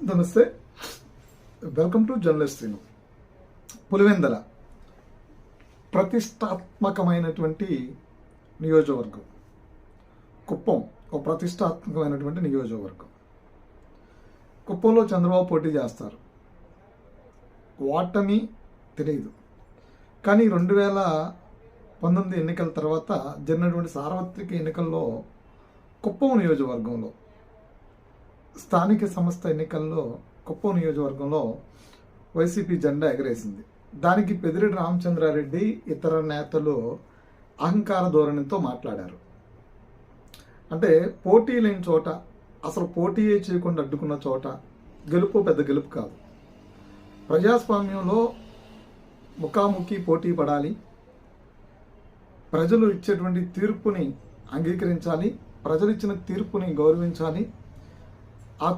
నమస్తే, welcome to journalist Srinu. Pulivendula ప్రతిష్టాత్మకమైనటువంటి నియోజకవర్గం. కుప్పం ఒక ప్రతిష్టాత్మకమైనటువంటి నియోజకవర్గం. కుప్పంలో చంద్రబాబు పోటీ చేస్తారు. ఓటమి తెలియదు, కానీ 2019 ఎన్నికల తర్వాత జరిగినటువంటి సార్వత్రిక ఎన్నికల్లో కుప్పం నియోజకవర్గంలో, స్థానిక సంస్థ ఎన్నికల్లో కుప్పం నియోజకవర్గంలో వైసీపీ జెండా ఎగరేసింది. దానికి పెద్దిరెడ్డి రామచంద్రారెడ్డి ఇతర నేతలు అహంకార ధోరణితో మాట్లాడారు. అంటే పోటీ లేని చోట, అసలు పోటీయే చేయకుండా అడ్డుకున్న చోట గెలుపు పెద్ద గెలుపు కాదు. ప్రజాస్వామ్యంలో ముఖాముఖి పోటీ పడాలి, ప్రజలు ఇచ్చేటువంటి తీర్పుని అంగీకరించాలి, ప్రజలు ఇచ్చిన తీర్పుని గౌరవించాలి. ఆ